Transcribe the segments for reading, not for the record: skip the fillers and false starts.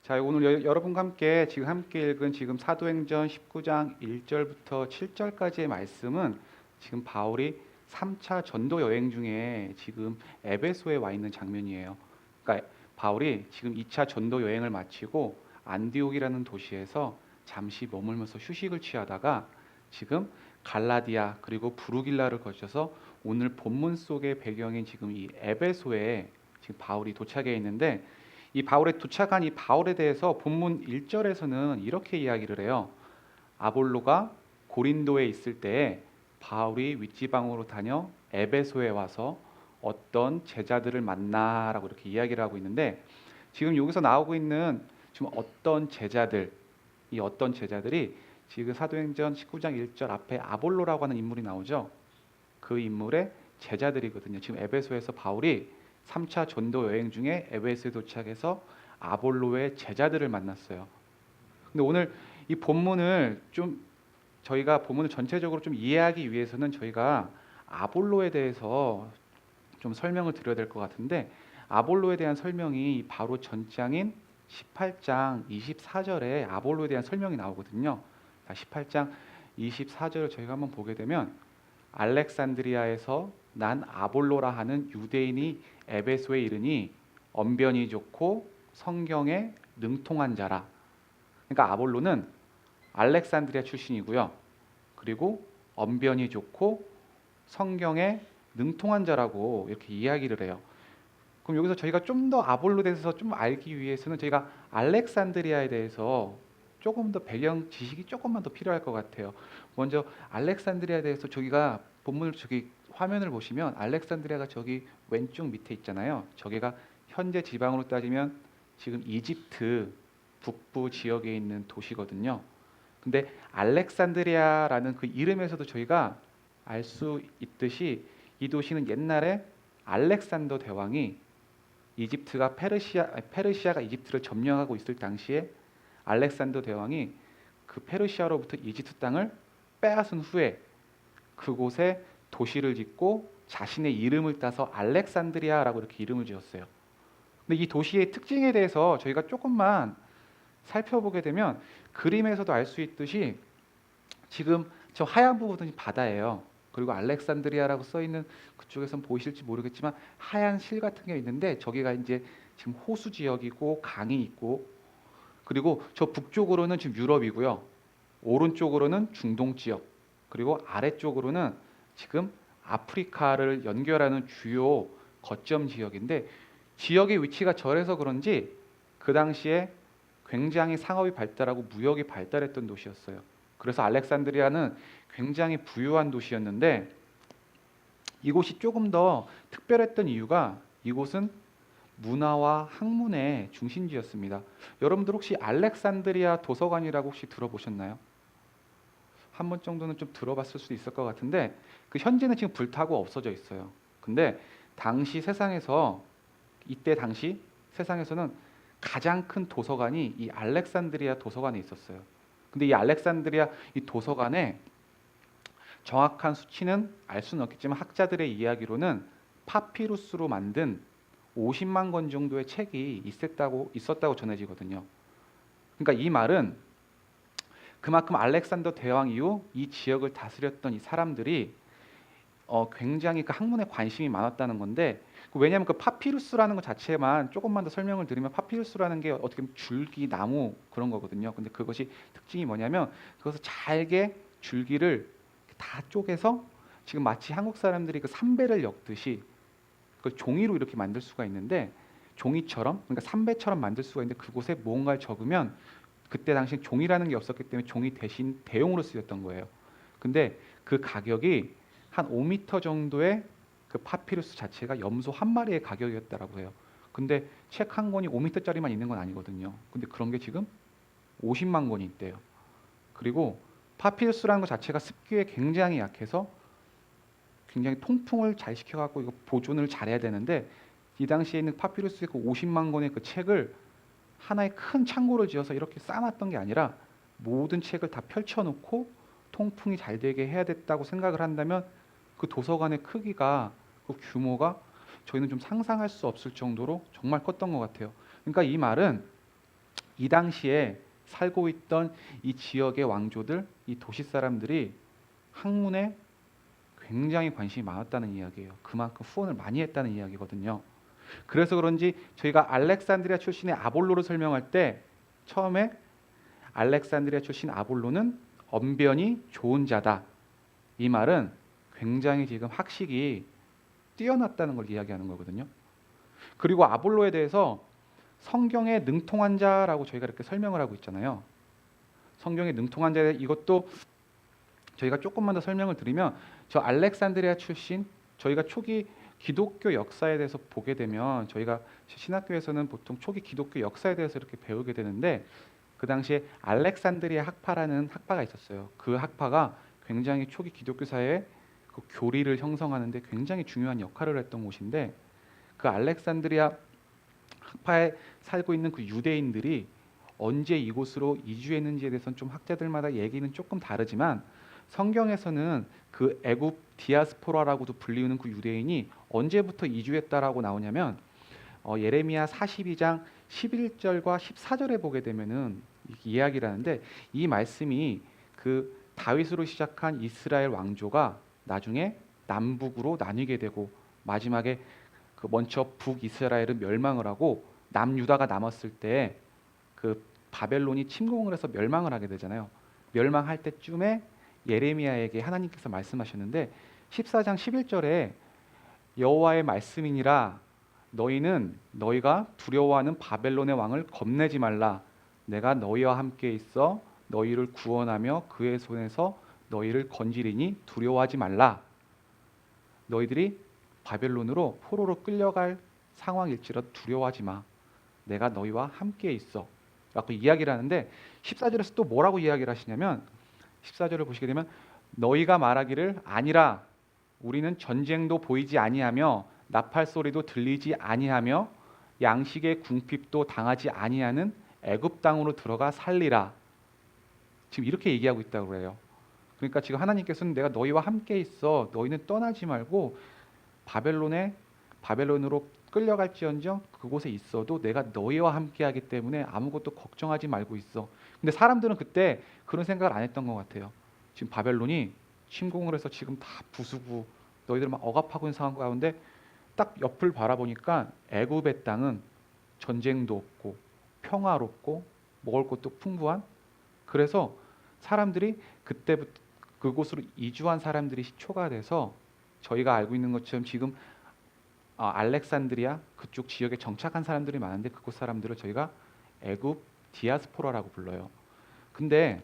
자, 오늘 여러분과 함께 지금 함께 읽은 지금 사도행전 19장 1절부터 7절까지의 말씀은 지금 바울이 3차 전도 여행 중에 지금 에베소에 와 있는 장면이에요. 그러니까 바울이 지금 2차 전도 여행을 마치고 안디옥이라는 도시에서 잠시 머물면서 휴식을 취하다가 지금 갈라디아 그리고 부르길라를 거쳐서 오늘 본문 속의 배경인 지금 이 에베소에 지금 바울이 도착해 있는데, 이 바울에 도착한 이 바울에 대해서 본문 1절에서는 이렇게 이야기를 해요. 아볼로가 고린도에 있을 때에 바울이 윗지방으로 다녀 에베소에 와서 어떤 제자들을 만나라고 이렇게 이야기를 하고 있는데, 지금 여기서 나오고 있는 지금 어떤 제자들, 이 어떤 제자들이 지금 사도행전 19장 1절 앞에 아볼로라고 하는 인물이 나오죠. 그 인물의 제자들이거든요. 지금 에베소에서 바울이 3차 전도 여행 중에 에베소에 도착해서 아볼로의 제자들을 만났어요. 근데 오늘 이 본문을 좀 저희가 본문을 전체적으로 좀 이해하기 위해서는 저희가 아볼로에 대해서 좀 설명을 드려야 될 것 같은데, 아볼로에 대한 설명이 바로 전장인 18장 24절에 아볼로에 대한 설명이 나오거든요. 18장 24절을 저희가 한번 보게 되면, 알렉산드리아에서 난 아볼로라 하는 유대인이 에베소에 이르니 언변이 좋고 성경에 능통한 자라. 그러니까 아볼로는 알렉산드리아 출신이고요. 그리고 언변이 좋고 성경에 능통한 자라고 이렇게 이야기를 해요. 그럼 여기서 저희가 좀 더 아볼로에 대해서 좀 알기 위해서는 저희가 알렉산드리아에 대해서 조금 더 배경 지식이 조금만 더 필요할 것 같아요. 먼저 알렉산드리아에 대해서 저기가 본문을 저기 화면을 보시면 알렉산드리아가 저기 왼쪽 밑에 있잖아요. 저기가 현재 지방으로 따지면 지금 이집트 북부 지역에 있는 도시거든요. 근데 알렉산드리아라는 그 이름에서도 저희가 알 수 있듯이 이 도시는 옛날에 알렉산더 대왕이 페르시아가 이집트를 점령하고 있을 당시에 알렉산더 대왕이 그 페르시아로부터 이집트 땅을 빼앗은 후에 그곳에 도시를 짓고 자신의 이름을 따서 알렉산드리아라고 이렇게 이름을 지었어요. 근데 이 도시의 특징에 대해서 저희가 조금만 살펴보게 되면 그림에서도 알 수 있듯이 지금 저 하얀 부분이 바다예요. 그리고 알렉산드리아라고 써 있는 그쪽에선 보이실지 모르겠지만 하얀 실 같은 게 있는데, 저기가 이제 지금 호수 지역이고 강이 있고, 그리고 저 북쪽으로는 지금 유럽이고요. 오른쪽으로는 중동 지역, 그리고 아래쪽으로는 지금 아프리카를 연결하는 주요 거점 지역인데, 지역의 위치가 절해서 그런지 그 당시에 굉장히 상업이 발달하고 무역이 발달했던 도시였어요. 그래서 알렉산드리아는 굉장히 부유한 도시였는데, 이곳이 조금 더 특별했던 이유가 이곳은 문화와 학문의 중심지였습니다. 여러분들 혹시 알렉산드리아 도서관이라고 혹시 들어보셨나요? 한 번 정도는 좀 들어봤을 수 있을 것 같은데, 그 현재는 지금 불타고 없어져 있어요. 근데 이때 당시 세상에서는 가장 큰 도서관이 이 알렉산드리아 도서관에 있었어요. 근데 이 알렉산드리아 이 도서관에 정확한 수치는 알 수는 없겠지만 학자들의 이야기로는 파피루스로 만든 50만 권 정도의 책이 있었다고 전해지거든요. 그러니까 이 말은 그만큼 알렉산더 대왕 이후 이 지역을 다스렸던 이 사람들이 굉장히 그 학문에 관심이 많았다는 건데, 왜냐하면 그 파피루스라는 것 자체만 조금만 더 설명을 드리면, 파피루스라는 게 어떻게 보면 줄기 나무 그런 거거든요. 근데 그것이 특징이 뭐냐면 그것을 잘게 줄기를 다 쪼개서 지금 마치 한국 사람들이 그 삼배를 엮듯이 그 종이로 이렇게 만들 수가 있는데, 종이처럼, 그러니까 삼배처럼 만들 수가 있는데, 그곳에 뭔가를 적으면 그때 당시 종이라는 게 없었기 때문에 종이 대신 대용으로 쓰였던 거예요. 근데 그 가격이 한 5m 정도의 그 파피루스 자체가 염소 한 마리의 가격이었다라고 해요. 근데 책 한 권이 5m짜리만 있는 건 아니거든요. 근데 그런 게 지금 50만 권이 있대요. 그리고 파피루스라는 것 자체가 습기에 굉장히 약해서 굉장히 통풍을 잘 시켜갖고 이거 보존을 잘해야 되는데, 이 당시에 있는 파피루스의 그 50만 권의 그 책을 하나의 큰 창고를 지어서 이렇게 쌓아놨던 게 아니라 모든 책을 다 펼쳐놓고 통풍이 잘 되게 해야 됐다고 생각을 한다면, 그 도서관의 크기가, 그 규모가 저희는 좀 상상할 수 없을 정도로 정말 컸던 것 같아요. 그러니까 이 말은 이 당시에 살고 있던 이 지역의 왕조들, 이 도시 사람들이 학문에 굉장히 관심이 많았다는 이야기예요. 그만큼 후원을 많이 했다는 이야기거든요. 그래서 그런지 저희가 알렉산드리아 출신의 아볼로를 설명할 때 처음에 알렉산드리아 출신 아볼로는 언변이 좋은 자다. 이 말은 굉장히 지금 학식이 뛰어났다는 걸 이야기하는 거거든요. 그리고 아볼로에 대해서 성경에 능통한 자라고 저희가 이렇게 설명을 하고 있잖아요. 성경에 능통한 자, 이것도 저희가 조금만 더 설명을 드리면 저 알렉산드리아 출신, 저희가 초기 기독교 역사에 대해서 보게 되면 저희가 신학교에서는 보통 초기 기독교 역사에 대해서 이렇게 배우게 되는데 그 당시에 알렉산드리아 학파라는 학파가 있었어요. 그 학파가 굉장히 초기 기독교사의 그 교리를 형성하는데 굉장히 중요한 역할을 했던 곳인데 그 알렉산드리아 학파에 살고 있는 그 유대인들이 언제 이곳으로 이주했는지에 대해서는 좀 학자들마다 얘기는 조금 다르지만 성경에서는 그 애굽 디아스포라라고도 불리우는 그 유대인이 언제부터 이주했다라고 나오냐면 예레미야 42장 11절과 14절에 보게 되면은 이야기를 하는데 이 말씀이 그 다윗으로 시작한 이스라엘 왕조가 나중에 남북으로 나뉘게 되고 마지막에 그 먼저 북이스라엘은 멸망을 하고 남유다가 남았을 때 그 바벨론이 침공을 해서 멸망을 하게 되잖아요. 멸망할 때쯤에 예레미야에게 하나님께서 말씀하셨는데 14장 11절에 여호와의 말씀이니라 너희는 너희가 두려워하는 바벨론의 왕을 겁내지 말라. 내가 너희와 함께 있어 너희를 구원하며 그의 손에서 너희를 건지리니 두려워하지 말라. 너희들이 바벨론으로 포로로 끌려갈 상황일지라도 두려워하지 마. 내가 너희와 함께 있어. 라고 이야기를 하는데 14절에서 또 뭐라고 이야기를 하시냐면 14절을 보시게 되면 너희가 말하기를 아니라 우리는 전쟁도 보이지 아니하며 나팔 소리도 들리지 아니하며 양식의 궁핍도 당하지 아니하는 애굽 땅으로 들어가 살리라. 지금 이렇게 얘기하고 있다고 그래요. 그러니까 지금 하나님께서는 내가 너희와 함께 있어. 너희는 떠나지 말고 바벨론으로 끌려갈지언정 그곳에 있어도 내가 너희와 함께하기 때문에 아무것도 걱정하지 말고 있어. 근데 사람들은 그때 그런 생각을 안 했던 것 같아요. 지금 바벨론이 침공을 해서 지금 다 부수고 너희들 막 억압하고 있는 상황 가운데 딱 옆을 바라보니까 애굽의 땅은 전쟁도 없고 평화롭고 먹을 것도 풍부한, 그래서 사람들이 그때부터 그곳으로 이주한 사람들이 시초가 돼서 저희가 알고 있는 것처럼 지금 알렉산드리아 그쪽 지역에 정착한 사람들이 많은데 그곳 사람들을 저희가 애굽 디아스포라라고 불러요. 근데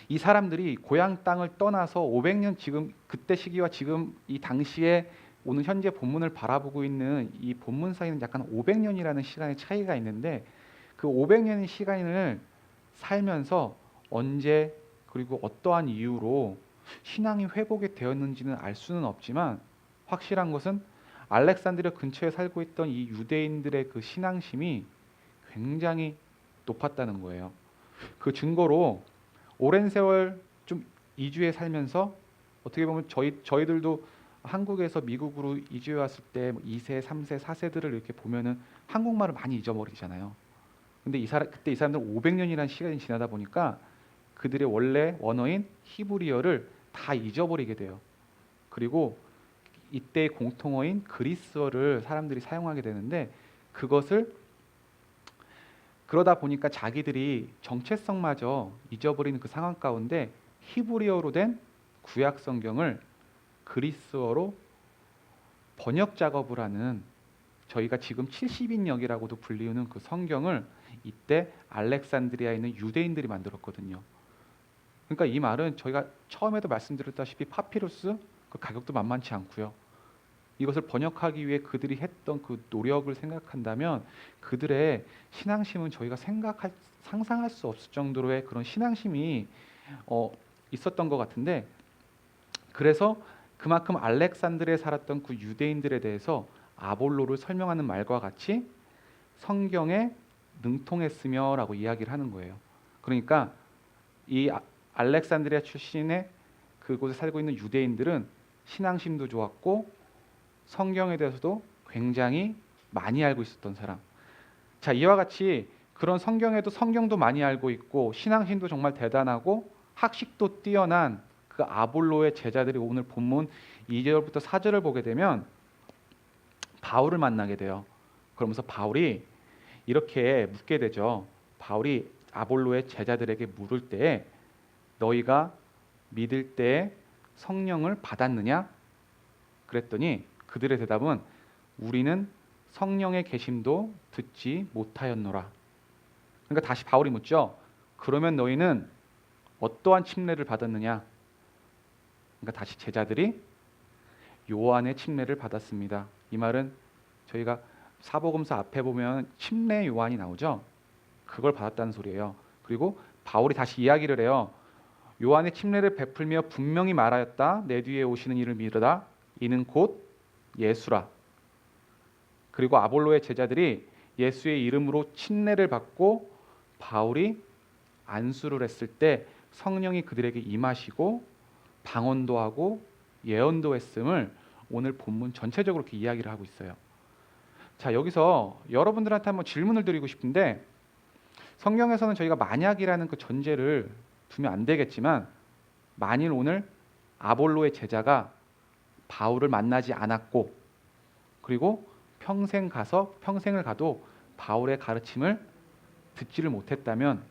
이 사람들이 고향 땅을 떠나서 500년, 지금 그때 시기와 지금 이 당시에 오늘 현재 본문을 바라보고 있는 이 본문 사이는 약간 500년이라는 시간의 차이가 있는데 그 500년의 시간을 살면서 언제 그리고 어떠한 이유로 신앙이 회복이 되었는지는 알 수는 없지만 확실한 것은 알렉산드리아 근처에 살고 있던 이 유대인들의 그 신앙심이 굉장히 높았다는 거예요. 그 증거로 오랜 세월 좀 이주해 살면서 어떻게 보면 저희들도 한국에서 미국으로 이주해 왔을 때 2세, 3세, 4세들을 이렇게 보면은 한국말을 많이 잊어버리잖아요. 근데 그때 이 사람들은 500년이라는 시간이 지나다 보니까 그들의 원래 원어인 히브리어를 다 잊어버리게 돼요. 그리고 이때의 공통어인 그리스어를 사람들이 사용하게 되는데 그것을 그러다 보니까 자기들이 정체성마저 잊어버리는 그 상황 가운데 히브리어로 된 구약 성경을 그리스어로 번역 작업을 하는, 저희가 지금 70인역이라고도 불리우는 그 성경을 이때 알렉산드리아에 있는 유대인들이 만들었거든요. 그러니까 이 말은 저희가 처음에도 말씀드렸다시피 파피루스 그 가격도 만만치 않고요. 이것을 번역하기 위해 그들이 했던 그 노력을 생각한다면 그들의 신앙심은 저희가 상상할 수 없을 정도로의 그런 신앙심이 있었던 것 같은데, 그래서 그만큼 알렉산드리아에 살았던 그 유대인들에 대해서 아볼로를 설명하는 말과 같이 성경에 능통했으며라고 이야기를 하는 거예요. 그러니까 이 알렉산드리아 출신의 그곳에 살고 있는 유대인들은 신앙심도 좋았고 성경에 대해서도 굉장히 많이 알고 있었던 사람. 자, 이와 같이 그런 성경도 많이 알고 있고 신앙심도 정말 대단하고 학식도 뛰어난 그 아볼로의 제자들이 오늘 본문 2절부터 4절을 보게 되면 바울을 만나게 돼요. 그러면서 바울이 이렇게 묻게 되죠. 바울이 아볼로의 제자들에게 물을 때 너희가 믿을 때 성령을 받았느냐? 그랬더니 그들의 대답은 우리는 성령의 계심도 듣지 못하였노라. 그러니까 다시 바울이 묻죠. 그러면 너희는 어떠한 침례를 받았느냐? 그러니까 다시 제자들이 요한의 침례를 받았습니다. 이 말은 저희가 사복음서 앞에 보면 침례 요한이 나오죠. 그걸 받았다는 소리예요. 그리고 바울이 다시 이야기를 해요. 요한의 침례를 베풀며 분명히 말하였다. 내 뒤에 오시는 이를 믿으라. 이는 곧 예수라. 그리고 아볼로의 제자들이 예수의 이름으로 침례를 받고 바울이 안수를 했을 때 성령이 그들에게 임하시고 방언도 하고 예언도 했음을 오늘 본문 전체적으로 이렇게 이야기를 하고 있어요. 자, 여기서 여러분들한테 한번 질문을 드리고 싶은데 성경에서는 저희가 만약이라는 그 전제를 두면 안 되겠지만 만일 오늘 아볼로의 제자가 바울을 만나지 않았고 그리고 평생을 가도 바울의 가르침을 듣지를 못했다면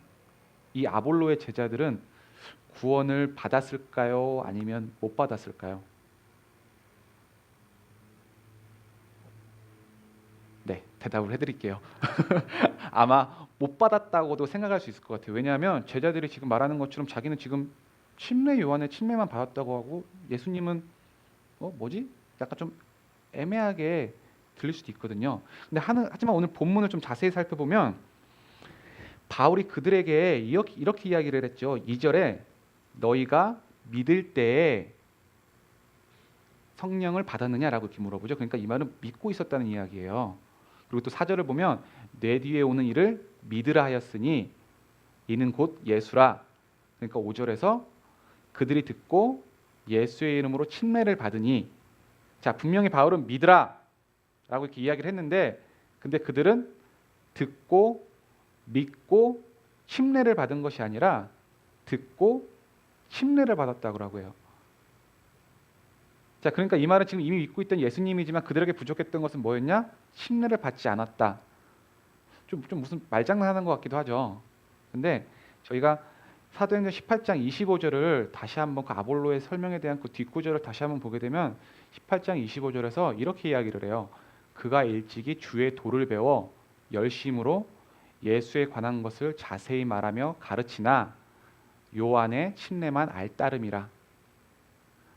이 아볼로의 제자들은 구원을 받았을까요? 아니면 못 받았을까요? 네, 대답을 해드릴게요. 아마 못 받았다고도 생각할 수 있을 것 같아요. 왜냐하면 제자들이 지금 말하는 것처럼 자기는 지금 침례 요한의 침례만 받았다고 하고 예수님은 뭐지? 약간 좀 애매하게 들릴 수도 있거든요. 근데 하지만 오늘 본문을 좀 자세히 살펴보면 바울이 그들에게 이렇게 이야기를 했죠. 2절에 너희가 믿을 때에 성령을 받았느냐라고 이렇게 물어보죠. 그러니까 이 말은 믿고 있었다는 이야기예요. 그리고 또 4절을 보면 내 뒤에 오는 이를 믿으라 하였으니 이는 곧 예수라. 그러니까 5절에서 그들이 듣고 예수의 이름으로 침례를 받으니 자 분명히 바울은 믿으라 라고 이렇게 이야기를 했는데 근데 그들은 듣고 믿고 침례를 받은 것이 아니라 듣고 침례를 받았다고 해요. 자, 그러니까 이 말은 지금 이미 믿고 있던 예수님이지만 그들에게 부족했던 것은 뭐였냐? 침례를 받지 않았다. 좀 무슨 말장난하는 것 같기도 하죠. 근데 저희가 사도행전 18장 25절을 다시 한번 그 아볼로의 설명에 대한 그 뒷구절을 다시 한번 보게 되면 18장 25절에서 이렇게 이야기를 해요. 그가 일찍이 주의 도를 배워 열심으로 예수에 관한 것을 자세히 말하며 가르치나 요한의 침례만 알따름이라.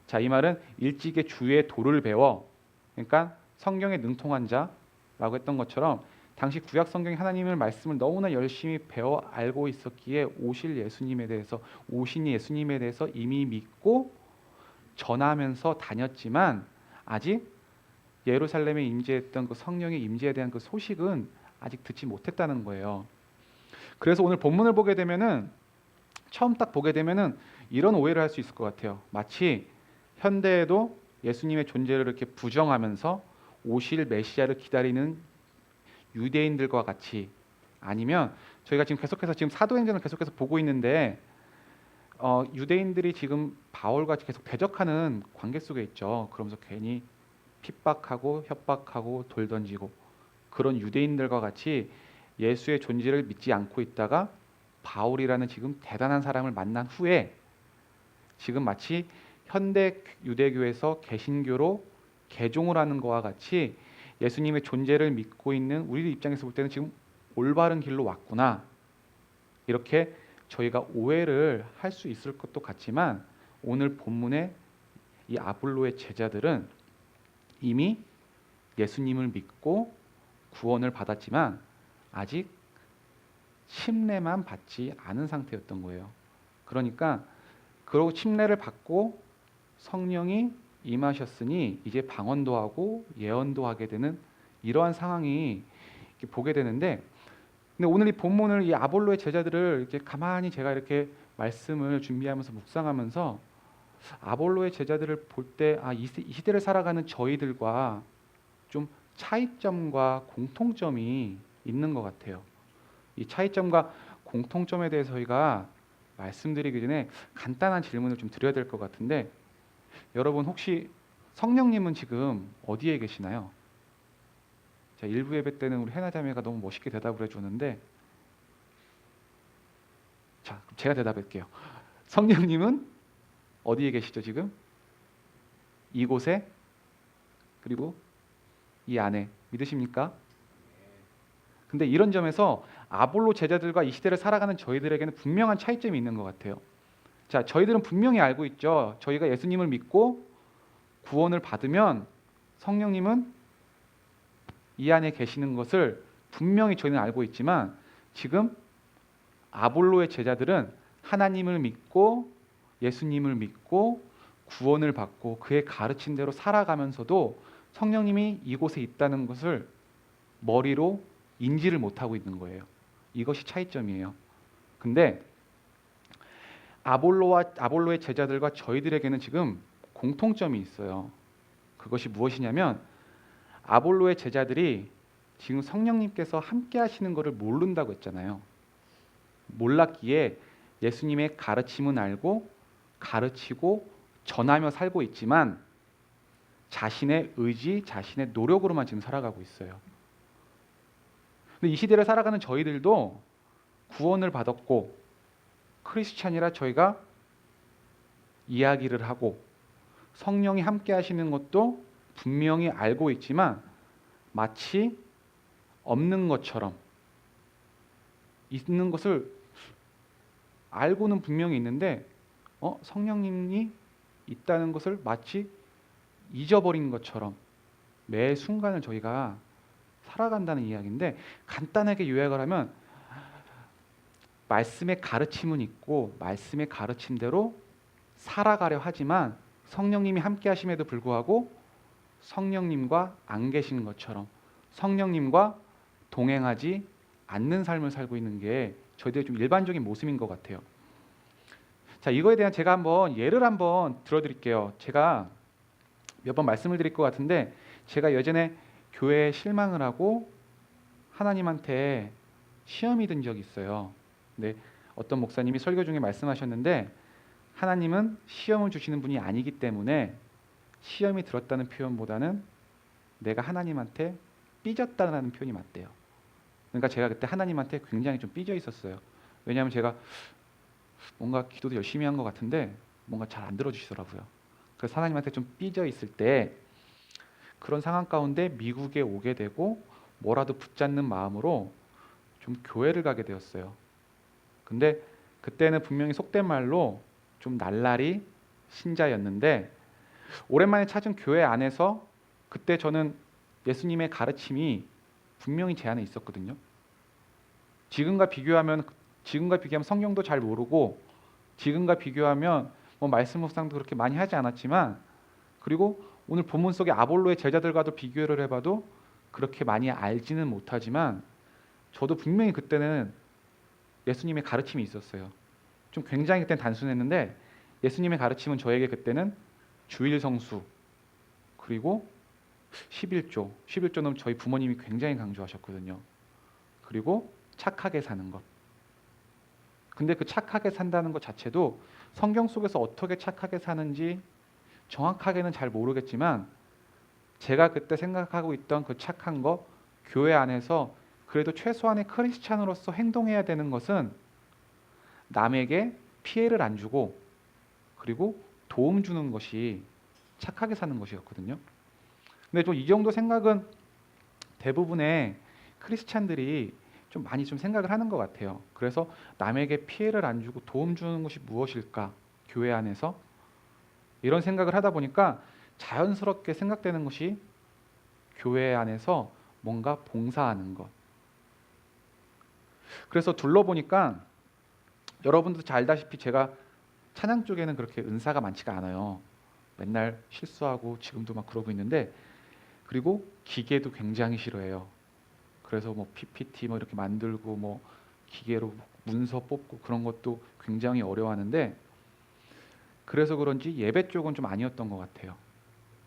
자, 이 말은 일찍이 주의 도를 배워 그러니까 성경에 능통한 자라고 했던 것처럼 당시 구약 성경의 하나님의 말씀을 너무나 열심히 배워 알고 있었기에 오신 예수님에 대해서 이미 믿고 전하면서 다녔지만 아직 예루살렘에 임재했던 그 성령의 임재에 대한 그 소식은 아직 듣지 못했다는 거예요. 그래서 오늘 본문을 보게 되면은 처음 딱 보게 되면은 이런 오해를 할 수 있을 것 같아요. 마치 현대에도 예수님의 존재를 이렇게 부정하면서 오실 메시아를 기다리는 유대인들과 같이 아니면 저희가 지금 계속해서 사도행전을 계속해서 보고 있는데 유대인들이 지금 바울과 계속 대적하는 관계 속에 있죠. 그러면서 괜히 핍박하고 협박하고 돌 던지고 그런 유대인들과 같이 예수의 존재를 믿지 않고 있다가 바울이라는 지금 대단한 사람을 만난 후에 지금 마치 현대 유대교에서 개신교로 개종을 하는 것과 같이 예수님의 존재를 믿고 있는 우리 입장에서 볼 때는 지금 올바른 길로 왔구나 이렇게 저희가 오해를 할 수 있을 것도 같지만 오늘 본문의 이 아볼로의 제자들은 이미 예수님을 믿고 구원을 받았지만 아직 침례만 받지 않은 상태였던 거예요. 그러니까 그러고 침례를 받고 성령이 임하셨으니 이제 방언도 하고 예언도 하게 되는 이러한 상황이 이렇게 보게 되는데 근데 오늘 이 본문을 이 아볼로의 제자들을 이렇게 가만히 제가 이렇게 말씀을 준비하면서 묵상하면서 아볼로의 제자들을 볼 때 이 시대를 살아가는 저희들과 좀 차이점과 공통점이 있는 것 같아요. 이 차이점과 공통점에 대해서 저희가 말씀드리기 전에 간단한 질문을 좀 드려야 될 것 같은데, 여러분 혹시 성령님은 지금 어디에 계시나요? 자, 일부 예배 때는 우리 해나 자매가 너무 멋있게 대답을 해주는데, 자, 제가 대답할게요. 성령님은 어디에 계시죠 지금? 이곳에, 그리고 이 안에. 믿으십니까? 근데 이런 점에서 아볼로 제자들과 이 시대를 살아가는 저희들에게는 분명한 차이점이 있는 것 같아요. 자, 저희들은 분명히 알고 있죠. 저희가 예수님을 믿고 구원을 받으면 성령님은 이 안에 계시는 것을 분명히 저희는 알고 있지만, 지금 아볼로의 제자들은 하나님을 믿고 예수님을 믿고 구원을 받고 그의 가르친 대로 살아가면서도 성령님이 이곳에 있다는 것을 머리로 인지를 못하고 있는 거예요. 이것이 차이점이에요. 근데 아볼로의 제자들과 저희들에게는 지금 공통점이 있어요. 그것이 무엇이냐면, 아볼로의 제자들이 지금 성령님께서 함께 하시는 것을 모른다고 했잖아요. 몰랐기에 예수님의 가르침은 알고 가르치고 전하며 살고 있지만 자신의 의지, 자신의 노력으로만 지금 살아가고 있어요. 근데 이 시대를 살아가는 저희들도 구원을 받았고 크리스찬이라 저희가 이야기를 하고 성령이 함께 하시는 것도 분명히 알고 있지만 마치 없는 것처럼, 있는 것을 알고는 분명히 있는데 성령님이 있다는 것을 마치 잊어버린 것처럼 매 순간을 저희가 살아간다는 이야기인데, 간단하게 요약을 하면 말씀의 가르침은 있고 말씀의 가르침대로 살아가려 하지만 성령님이 함께 하심에도 불구하고 성령님과 안 계신 것처럼, 성령님과 동행하지 않는 삶을 살고 있는 게 저희들의 좀 일반적인 모습인 것 같아요. 자, 이거에 대한 제가 예를 한번 들어드릴게요. 제가 몇 번 말씀을 드릴 것 같은데, 제가 예전에 교회에 실망을 하고 하나님한테 시험이 든 적이 있어요. 근데 어떤 목사님이 설교 중에 말씀하셨는데, 하나님은 시험을 주시는 분이 아니기 때문에 시험이 들었다는 표현보다는 내가 하나님한테 삐졌다는 표현이 맞대요. 그러니까 제가 그때 하나님한테 굉장히 좀 삐져 있었어요. 왜냐하면 제가 뭔가 기도도 열심히 한 것 같은데 뭔가 잘 안 들어주시더라고요. 그래서 하나님한테 좀 삐져 있을 때, 그런 상황 가운데 미국에 오게 되고 뭐라도 붙잡는 마음으로 좀 교회를 가게 되었어요. 근데 그때는 분명히 속된 말로 좀 날라리 신자였는데, 오랜만에 찾은 교회 안에서 그때 저는 예수님의 가르침이 분명히 제 안에 있었거든요. 지금과 비교하면 성경도 잘 모르고, 지금과 비교하면 말씀 묵상도 그렇게 많이 하지 않았지만, 그리고 오늘 본문 속의 아볼로의 제자들과도 비교를 해봐도 그렇게 많이 알지는 못하지만, 저도 분명히 그때는 예수님의 가르침이 있었어요. 좀 굉장히 그때는 단순했는데, 예수님의 가르침은 저에게 그때는 주일 성수, 그리고 11조는 저희 부모님이 굉장히 강조하셨거든요. 그리고 착하게 사는 것. 근데 그 착하게 산다는 것 자체도 성경 속에서 어떻게 착하게 사는지 정확하게는 잘 모르겠지만, 제가 그때 생각하고 있던 그 착한 거, 교회 안에서 그래도 최소한의 크리스찬으로서 행동해야 되는 것은 남에게 피해를 안 주고 그리고 도움 주는 것이 착하게 사는 것이었거든요. 근데 좀 이 정도 생각은 대부분의 크리스찬들이 좀 많이 좀 생각을 하는 것 같아요. 그래서 남에게 피해를 안 주고 도움 주는 것이 무엇일까? 교회 안에서 이런 생각을 하다 보니까 자연스럽게 생각되는 것이 교회 안에서 뭔가 봉사하는 것. 그래서 둘러보니까 여러분들도 잘 알다시피 제가 찬양 쪽에는 그렇게 은사가 많지가 않아요. 맨날 실수하고 지금도 막 그러고 있는데, 그리고 기계도 굉장히 싫어해요. 그래서 PPT 이렇게 만들고 기계로 문서 뽑고 그런 것도 굉장히 어려워하는데, 그래서 그런지 예배 쪽은 좀 아니었던 것 같아요.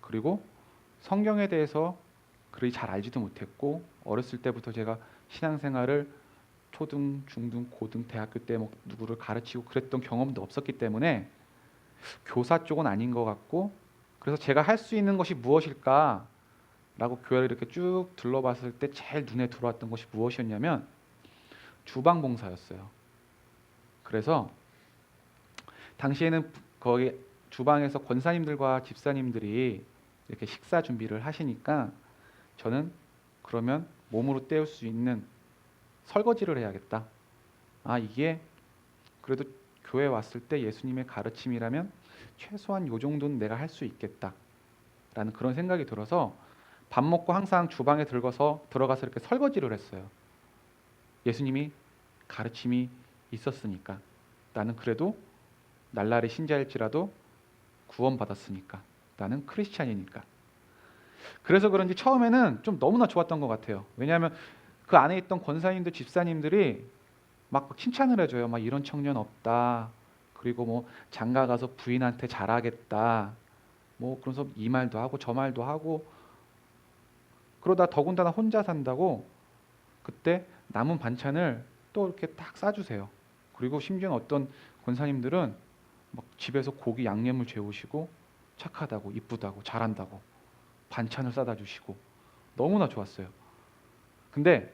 그리고 성경에 대해서 그리 잘 알지도 못했고, 어렸을 때부터 제가 신앙생활을 초등, 중등, 고등, 대학교 때 뭐 누구를 가르치고 그랬던 경험도 없었기 때문에 교사 쪽은 아닌 것 같고, 그래서 제가 할 수 있는 것이 무엇일까라고 교회를 이렇게 쭉 둘러봤을 때 제일 눈에 들어왔던 것이 무엇이었냐면 주방 봉사였어요. 그래서 당시에는 거기 주방에서 권사님들과 집사님들이 이렇게 식사 준비를 하시니까 저는 그러면 몸으로 때울 수 있는 설거지를 해야겠다. 아, 이게 그래도 교회 왔을 때 예수님의 가르침이라면 최소한 요 정도는 내가 할 수 있겠다라는 그런 생각이 들어서 밥 먹고 항상 주방에 들어가서 이렇게 설거지를 했어요. 예수님이 가르침이 있었으니까. 나는 그래도 날라리 신자일지라도 구원받았으니까. 나는 크리스찬이니까. 그래서 그런지 처음에는 좀 너무나 좋았던 것 같아요. 왜냐하면 그 안에 있던 권사님들, 집사님들이 막 칭찬을 해줘요. 막 이런 청년 없다. 그리고 뭐 장가 가서 부인한테 잘하겠다. 뭐 그래서 이 말도 하고 저 말도 하고, 그러다 더군다나 혼자 산다고 그때 남은 반찬을 또 이렇게 딱 싸주세요. 그리고 심지어 어떤 권사님들은 막 집에서 고기 양념을 재우시고 착하다고, 이쁘다고, 잘한다고 반찬을 싸다 주시고 너무나 좋았어요. 근데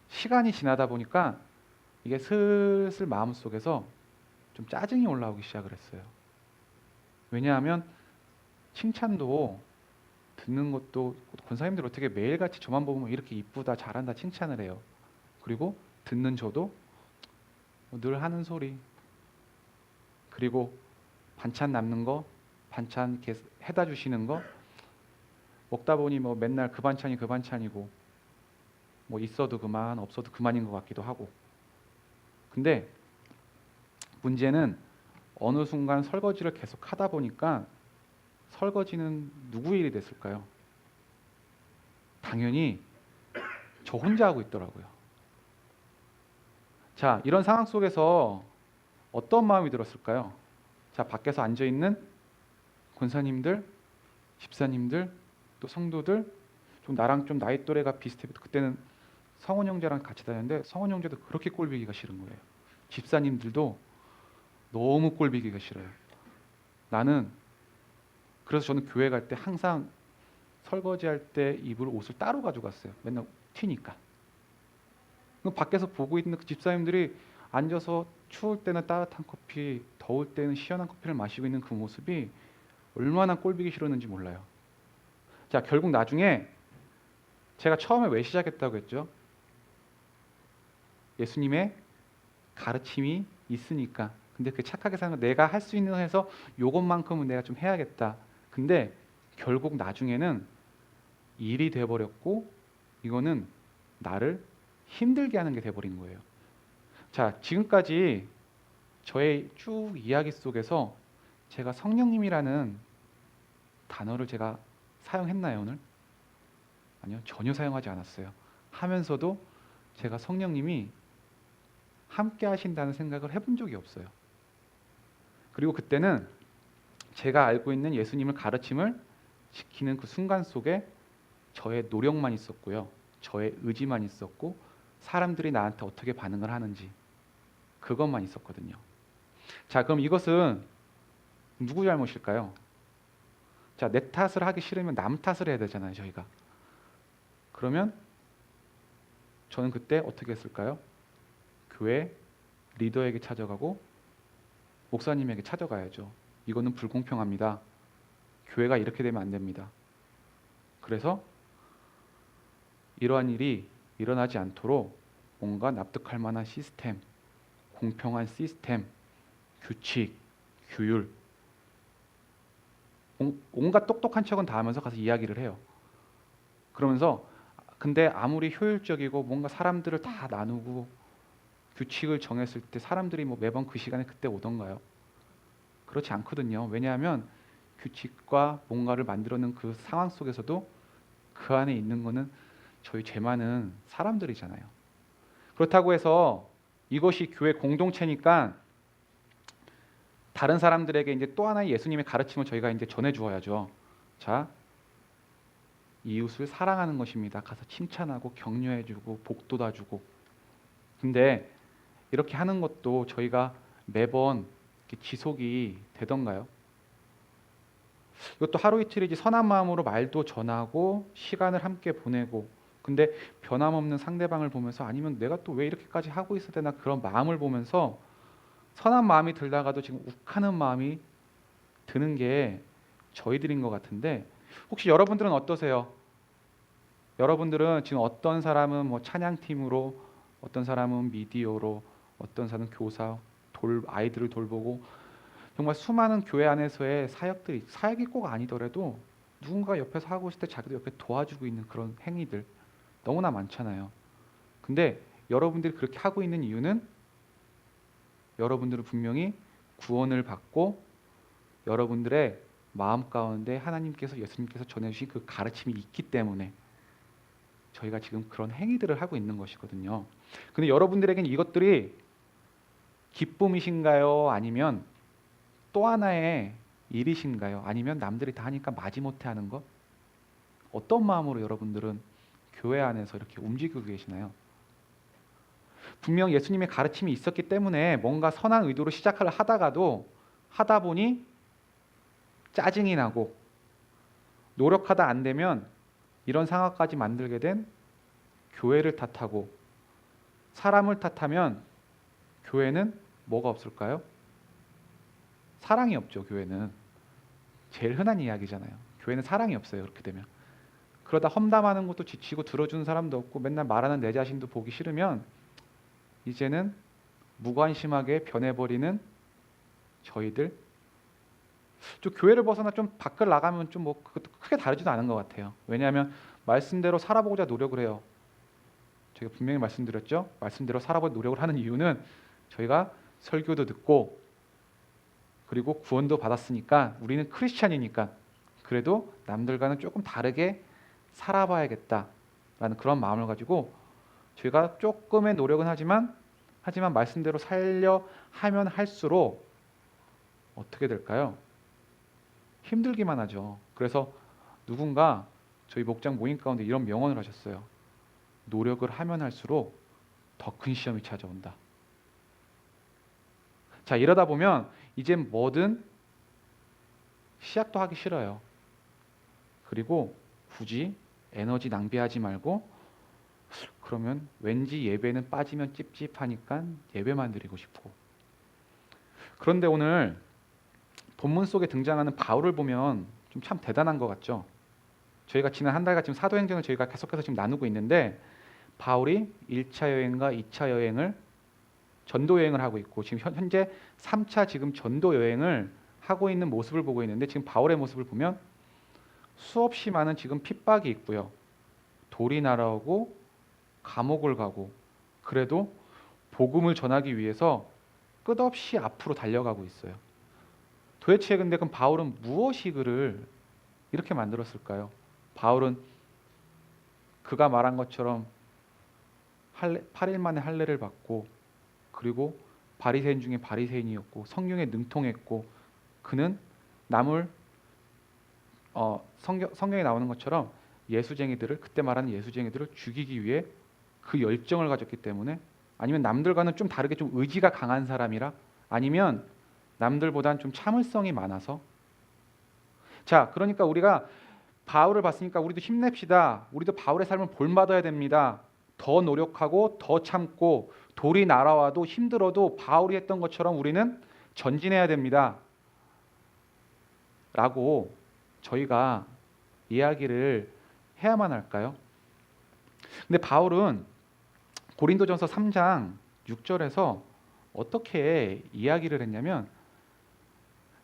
시간이 지나다 보니까 이게 슬슬 마음속에서 좀 짜증이 올라오기 시작을 했어요. 왜냐하면 칭찬도 듣는 것도, 권사님들 어떻게 매일같이 저만 보면 이렇게 이쁘다 잘한다 칭찬을 해요. 그리고 듣는 저도 늘 하는 소리, 그리고 반찬 남는 거, 반찬 이렇게 해다 주시는 거 먹다 보니 뭐 맨날 그 반찬이 그 반찬이고, 뭐 있어도 그만 없어도 그만인 것 같기도 하고. 근데 문제는 어느 순간 설거지를 계속 하다 보니까 설거지는 누구 일이 됐을까요? 당연히 저 혼자 하고 있더라고요. 자, 이런 상황 속에서 어떤 마음이 들었을까요? 자, 밖에서 앉아 있는 권사님들, 집사님들, 또 성도들, 좀 나랑 좀 나이 또래가 비슷해. 그때는 성원 형제랑 같이 다녔는데 성원 형제도 그렇게 꼴보기가 싫은 거예요. 집사님들도 너무 꼴보기가 싫어요. 나는 그래서 저는 교회 갈 때 항상 설거지할 때 입을 옷을 따로 가져갔어요. 맨날 튀니까. 밖에서 보고 있는 그 집사님들이 앉아서 추울 때는 따뜻한 커피, 더울 때는 시원한 커피를 마시고 있는 그 모습이 얼마나 꼴보기 싫었는지 몰라요. 자, 결국 나중에 제가 처음에 왜 시작했다고 했죠? 예수님의 가르침이 있으니까. 근데 그 착하게 사는 거 내가 할 수 있는 거 해서 요것만큼은 내가 좀 해야겠다. 근데 결국 나중에는 일이 돼버렸고 이거는 나를 힘들게 하는 게 돼버린 거예요. 자, 지금까지 저의 쭉 이야기 속에서 제가 성령님이라는 단어를 제가 사용했나요, 오늘? 아니요, 전혀 사용하지 않았어요. 하면서도 제가 성령님이 함께 하신다는 생각을 해본 적이 없어요. 그리고 그때는 제가 알고 있는 예수님을 가르침을 지키는 그 순간 속에 저의 노력만 있었고요. 저의 의지만 있었고 사람들이 나한테 어떻게 반응을 하는지 그것만 있었거든요. 자, 그럼 이것은 누구 잘못일까요? 자, 내 탓을 하기 싫으면 남 탓을 해야 되잖아요, 저희가. 그러면 저는 그때 어떻게 했을까요? 교회 리더에게 찾아가고 목사님에게 찾아가야죠. 이거는 불공평합니다. 교회가 이렇게 되면 안 됩니다. 그래서 이러한 일이 일어나지 않도록 뭔가 납득할 만한 시스템, 공평한 시스템, 규칙, 규율, 온갖 똑똑한 척은 다 하면서 가서 이야기를 해요. 그러면서 근데 아무리 효율적이고 뭔가 사람들을 다 나누고 규칙을 정했을 때 사람들이 뭐 매번 그 시간에 그때 오던가요? 그렇지 않거든요. 왜냐하면 규칙과 뭔가를 만들어낸 그 상황 속에서도 그 안에 있는 거는 저희 죄 많은 사람들이잖아요. 그렇다고 해서 이것이 교회 공동체니까 다른 사람들에게 이제 또 하나의 예수님의 가르침을 저희가 이제 전해 주어야죠. 자, 이웃을 사랑하는 것입니다. 가서 칭찬하고 격려해 주고 복돋아 주고. 근데 이렇게 하는 것도 저희가 매번 이렇게 지속이 되던가요? 이것도 하루 이틀이지 선한 마음으로 말도 전하고 시간을 함께 보내고, 근데 변함없는 상대방을 보면서 아니면 내가 또 왜 이렇게까지 하고 있어야 되나 그런 마음을 보면서 선한 마음이 들다가도 지금 욱하는 마음이 드는 게 저희들인 것 같은데, 혹시 여러분들은 어떠세요? 여러분들은 지금 어떤 사람은 뭐 찬양팀으로, 어떤 사람은 미디어로, 어떤 사람은 교사, 아이들을 돌보고, 정말 수많은 교회 안에서의 사역들이, 사역이 꼭 아니더라도 누군가 옆에서 하고 있을 때 자기도 옆에 도와주고 있는 그런 행위들 너무나 많잖아요. 근데 여러분들이 그렇게 하고 있는 이유는 여러분들은 분명히 구원을 받고 여러분들의 마음 가운데 하나님께서, 예수님께서 전해주신 그 가르침이 있기 때문에 저희가 지금 그런 행위들을 하고 있는 것이거든요. 근데 여러분들에게는 이것들이 기쁨이신가요? 아니면 또 하나의 일이신가요? 아니면 남들이 다 하니까 마지못해 하는 것? 어떤 마음으로 여러분들은 교회 안에서 이렇게 움직이고 계시나요? 분명 예수님의 가르침이 있었기 때문에 뭔가 선한 의도로 시작을 하다가도 하다 보니 짜증이 나고, 노력하다 안 되면 이런 상황까지 만들게 된 교회를 탓하고, 사람을 탓하면 교회는 뭐가 없을까요? 사랑이 없죠. 교회는 제일 흔한 이야기잖아요. 교회는 사랑이 없어요. 그렇게 되면 그러다 험담하는 것도 지치고 들어주는 사람도 없고 맨날 말하는 내 자신도 보기 싫으면 이제는 무관심하게 변해버리는 저희들. 좀 교회를 벗어나 좀 밖을 나가면 좀 뭐 그것도 크게 다르지도 않은 것 같아요. 왜냐하면 말씀대로 살아보고자 노력을 해요. 제가 분명히 말씀드렸죠. 말씀대로 살아보자 노력을 하는 이유는 저희가 설교도 듣고 그리고 구원도 받았으니까, 우리는 크리스찬이니까 그래도 남들과는 조금 다르게 살아봐야겠다라는 그런 마음을 가지고 저희가 조금의 노력은 하지만 말씀대로 살려 하면 할수록 어떻게 될까요? 힘들기만 하죠. 그래서 누군가 저희 목장 모임 가운데 이런 명언을 하셨어요. 노력을 하면 할수록 더 큰 시험이 찾아온다. 자, 이러다 보면 이젠 뭐든 시작도 하기 싫어요. 그리고 굳이 에너지 낭비하지 말고, 그러면 왠지 예배는 빠지면 찝찝하니까 예배만 드리고 싶고. 그런데 오늘 본문 속에 등장하는 바울을 보면 좀 참 대단한 것 같죠. 저희가 지난 한 달간 지금 사도행전을 저희가 계속해서 지금 나누고 있는데, 바울이 1차 여행과 2차 여행을, 전도 여행을 하고 있고, 지금 현재 3차 지금 전도 여행을 하고 있는 모습을 보고 있는데, 지금 바울의 모습을 보면 수없이 많은 지금 핍박이 있고요. 돌이 날아오고 감옥을 가고, 그래도 복음을 전하기 위해서 끝없이 앞으로 달려가고 있어요. 도대체 근데 그럼 바울은 무엇이 그를 이렇게 만들었을까요? 바울은 그가 말한 것처럼 8일 만에 할례를 받고, 그리고 바리새인 중에 바리새인이었고 성경에 능통했고, 그는 남을 성경에 나오는 것처럼 예수쟁이들을, 그때 말하는 예수쟁이들을 죽이기 위해 그 열정을 가졌기 때문에, 아니면 남들과는 좀 다르게 좀 의지가 강한 사람이라, 아니면 남들보단 좀 참을성이 많아서. 자, 그러니까 우리가 바울을 봤으니까 우리도 힘냅시다. 우리도 바울의 삶을 본받아야 됩니다. 더 노력하고 더 참고 돌이 날아와도 힘들어도 바울이 했던 것처럼 우리는 전진해야 됩니다. 라고 저희가 이야기를 해야만 할까요? 근데 바울은 고린도전서 3장 6절에서 어떻게 이야기를 했냐면,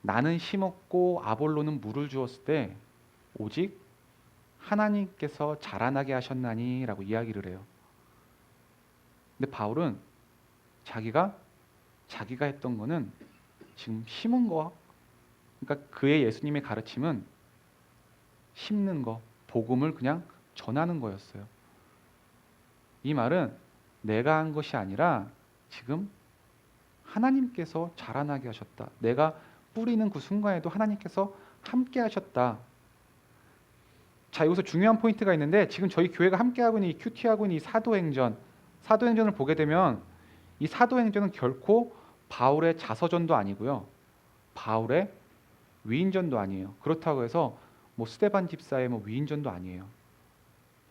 나는 심었고 아볼로는 물을 주었을 때 오직 하나님께서 자라나게 하셨나니 라고 이야기를 해요. 근데 바울은 자기가 했던 거는 지금 심은 거, 그러니까 그의 예수님의 가르침은 심는 거, 복음을 그냥 전하는 거였어요. 이 말은 내가 한 것이 아니라 지금 하나님께서 자라나게 하셨다. 내가 뿌리는 그 순간에도 하나님께서 함께 하셨다. 자, 여기서 중요한 포인트가 있는데, 지금 저희 교회가 함께하고 있는 이 큐티하고 있는 이 사도행전을 보게 되면 이 사도행전은 결코 바울의 자서전도 아니고요. 바울의 위인전도 아니에요. 그렇다고 해서 뭐 스데반 집사의 뭐 위인전도 아니에요.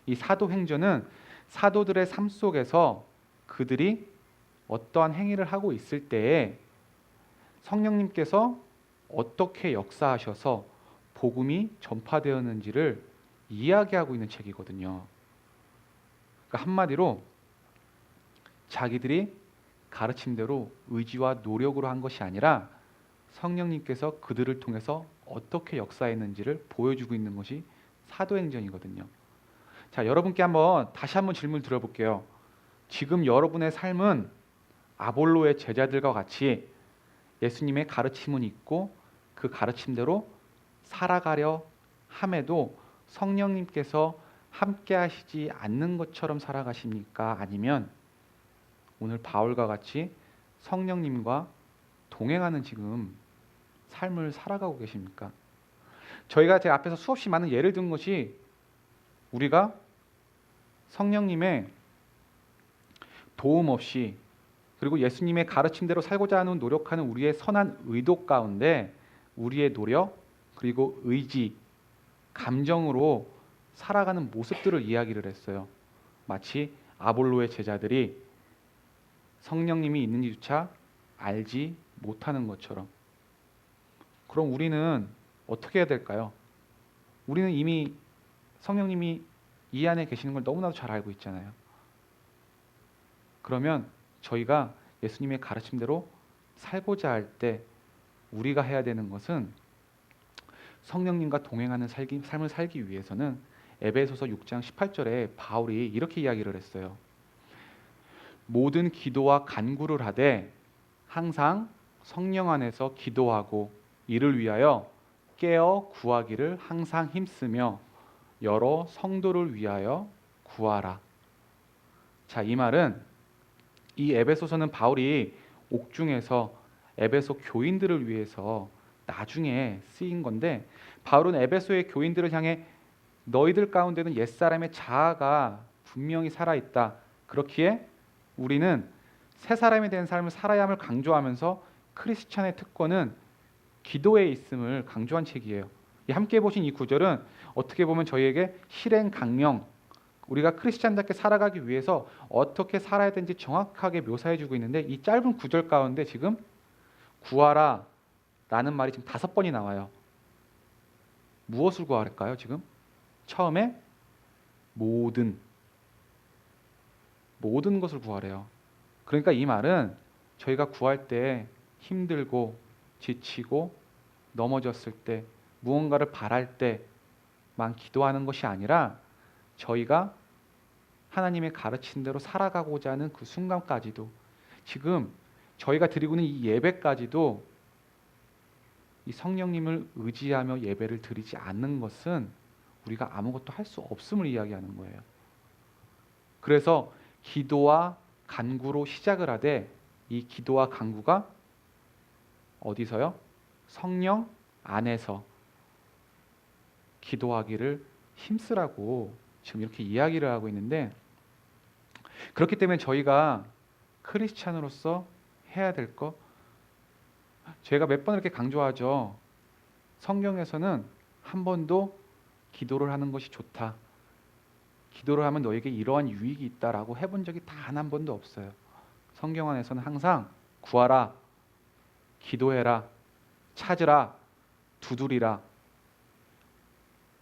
이 사도행전은 사도들의 삶 속에서 그들이 어떠한 행위를 하고 있을 때에 성령님께서 어떻게 역사하셔서 복음이 전파되었는지를 이야기하고 있는 책이거든요. 그러니까 한마디로 자기들이 가르침대로 의지와 노력으로 한 것이 아니라 성령님께서 그들을 통해서 어떻게 역사했는지를 보여주고 있는 것이 사도행전이거든요. 자, 여러분께 다시 한번 질문 드려볼게요. 지금 여러분의 삶은 아볼로의 제자들과 같이 예수님의 가르침은 있고 그 가르침대로 살아가려 함에도 성령님께서 함께 하시지 않는 것처럼 살아가십니까? 아니면 오늘 바울과 같이 성령님과 동행하는 지금 삶을 살아가고 계십니까? 저희가 제 앞에서 수없이 많은 예를 든 것이 우리가 성령님의 도움 없이 그리고 예수님의 가르침대로 살고자 하는 노력하는 우리의 선한 의도 가운데 우리의 노력 그리고 의지, 감정으로 살아가는 모습들을 이야기를 했어요. 마치 아볼로의 제자들이 성령님이 있는지조차 알지 못하는 것처럼. 그럼 우리는 어떻게 해야 될까요? 우리는 이미 성령님이 이 안에 계시는 걸 너무나도 잘 알고 있잖아요. 그러면 저희가 예수님의 가르침대로 살고자 할 때 우리가 해야 되는 것은 성령님과 동행하는 삶을 살기 위해서는 에베소서 6장 18절에 바울이 이렇게 이야기를 했어요. 모든 기도와 간구를 하되 항상 성령 안에서 기도하고 이를 위하여 깨어 구하기를 항상 힘쓰며 여러 성도를 위하여 구하라. 자, 이 말은 이 에베소서는 바울이 옥중에서 에베소 교인들을 위해서 나중에 쓰인 건데 바울은 에베소의 교인들을 향해 너희들 가운데는 옛사람의 자아가 분명히 살아있다. 그렇기에 우리는 새 사람이 된 삶을 살아야 함을 강조하면서 크리스찬의 특권은 기도에 있음을 강조한 책이에요. 함께 보신 이 구절은 어떻게 보면 저희에게 실행 강령, 우리가 크리스찬답게 살아가기 위해서 어떻게 살아야 되는지 정확하게 묘사해주고 있는데 이 짧은 구절 가운데 지금 구하라 라는 말이 지금 5번이 나와요. 무엇을 구할까요? 지금 처음에 모든 것을 구하래요. 그러니까 이 말은 저희가 구할 때 힘들고 지치고 넘어졌을 때 무언가를 바랄 때만 기도하는 것이 아니라 저희가 하나님의 가르친 대로 살아가고자 하는 그 순간까지도 지금 저희가 드리고 있는 이 예배까지도 이 성령님을 의지하며 예배를 드리지 않는 것은 우리가 아무것도 할 수 없음을 이야기하는 거예요. 그래서 기도와 간구로 시작을 하되 이 기도와 간구가 어디서요? 성령 안에서 기도하기를 힘쓰라고 지금 이렇게 이야기를 하고 있는데 그렇기 때문에 저희가 크리스찬으로서 해야 될 거 제가 몇 번 이렇게 강조하죠. 성경에서는 한 번도 기도를 하는 것이 좋다. 기도를 하면 너에게 이러한 유익이 있다라고 해본 적이 단 한 번도 없어요. 성경 안에서는 항상 구하라, 기도해라, 찾으라, 두드리라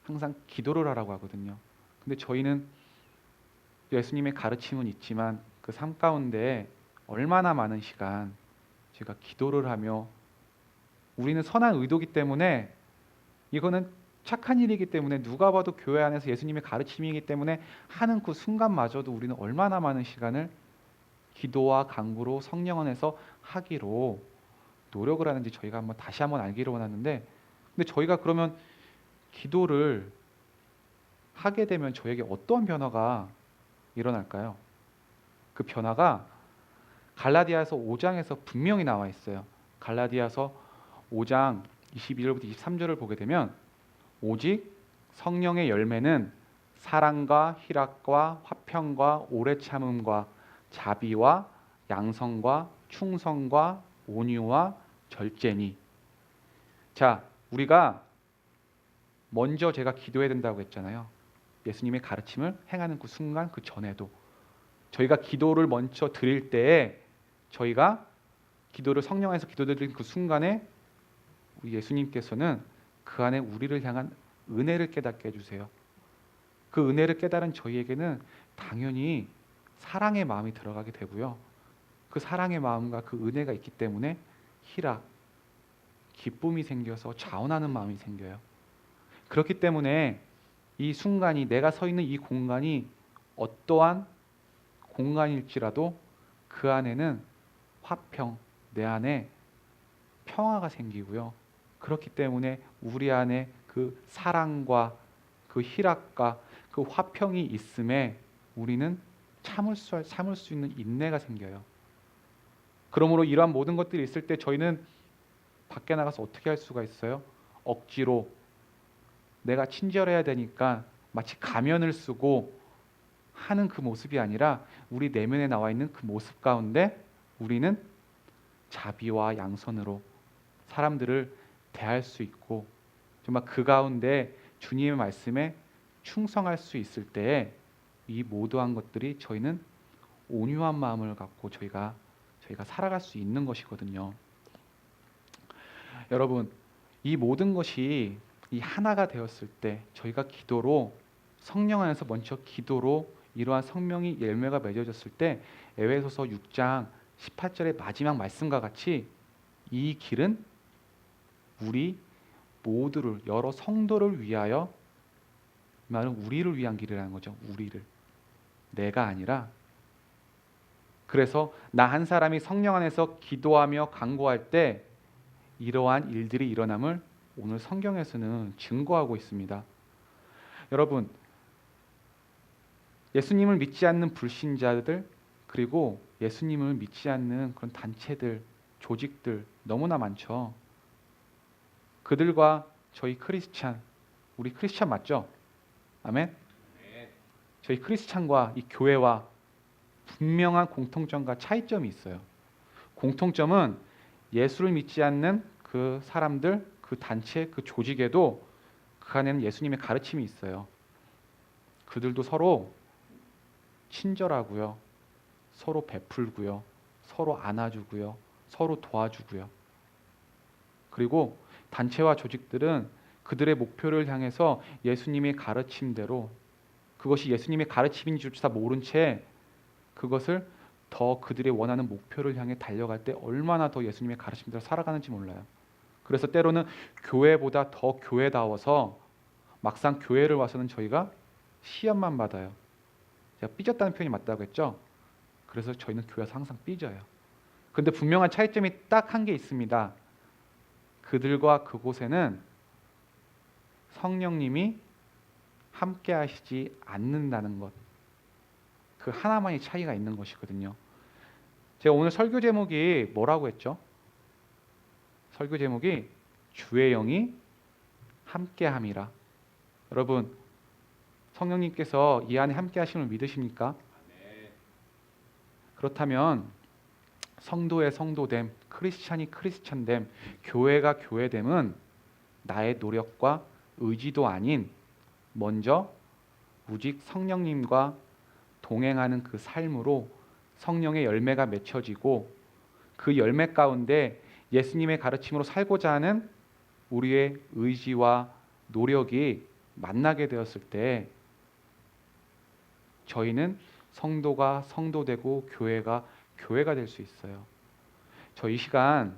항상 기도를 하라고 하거든요. 근데 저희는 예수님의 가르침은 있지만 그 삶 가운데 얼마나 많은 시간 제가 기도를 하며 우리는 선한 의도기 때문에 이거는 착한 일이기 때문에 누가 봐도 교회 안에서 예수님의 가르침이기 때문에 하는 그 순간마저도 우리는 얼마나 많은 시간을 기도와 간구로 성령 안에서 하기로 노력을 하는지 저희가 다시 한번 알기를 원하는데 근데 저희가 그러면 기도를 하게 되면 저에게 어떠한 변화가 일어날까요? 그 변화가 갈라디아서 5장에서 분명히 나와 있어요. 갈라디아서 5장 22절부터 23절을 보게 되면 오직 성령의 열매는 사랑과 희락과 화평과 오래 참음과 자비와 양성과 충성과 온유와 절제니. 자, 우리가 먼저 제가 기도해야 된다고 했잖아요. 예수님의 가르침을 행하는 그 순간, 그 전에도 저희가 기도를 먼저 드릴 때에 저희가 기도를 성령 안에서 기도드리는 그 순간에 우리 예수님께서는 그 안에 우리를 향한 은혜를 깨닫게 해주세요. 그 은혜를 깨달은 저희에게는 당연히 사랑의 마음이 들어가게 되고요. 그 사랑의 마음과 그 은혜가 있기 때문에 희락, 기쁨이 생겨서 자원하는 마음이 생겨요. 그렇기 때문에 이 순간이, 내가 서 있는 이 공간이 어떠한 공간일지라도 그 안에는 화평, 내 안에 평화가 생기고요. 그렇기 때문에 우리 안에 그 사랑과 그 희락과 그 화평이 있음에 우리는 참을 수 있는 인내가 생겨요. 그러므로 이러한 모든 것들이 있을 때 저희는 밖에 나가서 어떻게 할 수가 있어요? 억지로 내가 친절해야 되니까 마치 가면을 쓰고 하는 그 모습이 아니라 우리 내면에 나와 있는 그 모습 가운데 우리는 자비와 양선으로 사람들을 대할 수 있고 정말 그 가운데 주님의 말씀에 충성할 수 있을 때에 이 모두한 것들이 저희는 온유한 마음을 갖고 저희가 살아갈 수 있는 것이거든요. 여러분, 이 모든 것이 이 하나가 되었을 때 저희가 기도로 성령 안에서 먼저 기도로 이러한 성령이 열매가 맺어졌을 때 에베소서 6장 18절의 마지막 말씀과 같이 이 길은 우리 모두를, 여러 성도를 위하여, 말은 우리를 위한 길이라는 거죠. 우리를, 내가 아니라. 그래서 나 한 사람이 성령 안에서 기도하며 간구할 때 이러한 일들이 일어남을 오늘 성경에서는 증거하고 있습니다. 여러분, 예수님을 믿지 않는 불신자들, 그리고 예수님을 믿지 않는 그런 단체들, 조직들 너무나 많죠. 그들과 저희 크리스찬, 우리 크리스찬 맞죠? 아멘? 저희 크리스찬과 이 교회와 분명한 공통점과 차이점이 있어요. 공통점은 예수를 믿지 않는 그 사람들, 그 단체, 그 조직에도 그 안에는 예수님의 가르침이 있어요. 그들도 서로 친절하고요, 서로 베풀고요, 서로 안아주고요, 서로 도와주고요. 그리고 단체와 조직들은 그들의 목표를 향해서 예수님의 가르침대로, 그것이 예수님의 가르침인지조차 모른 채 그것을 더 그들의 원하는 목표를 향해 달려갈 때 얼마나 더 예수님의 가르침대로 살아가는지 몰라요. 그래서 때로는 교회보다 더 교회다워서 막상 교회를 와서는 저희가 시험만 받아요. 제가 삐졌다는 표현이 맞다고 했죠? 그래서 저희는 교회에서 항상 삐져요. 그런데 분명한 차이점이 딱 한 게 있습니다. 그들과 그곳에는 성령님이 함께 하시지 않는다는 것, 그 하나만의 차이가 있는 것이거든요. 제가 오늘 설교 제목이 뭐라고 했죠? 설교 제목이 주의 영이 함께함이라. 여러분, 성령님께서 이 안에 함께 하심을 믿으십니까? 그렇다면 성도의 성도됨, 크리스찬이 크리스찬됨, 교회가 교회됨은 나의 노력과 의지도 아닌 먼저 오직 성령님과 동행하는 그 삶으로 성령의 열매가 맺혀지고 그 열매 가운데 예수님의 가르침으로 살고자 하는 우리의 의지와 노력이 만나게 되었을 때 저희는 성도가 성도되고 교회가 교회가 될 수 있어요. 저 이 시간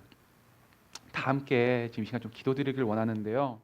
다 함께 지금 이 시간 좀 기도드리길 원하는데요.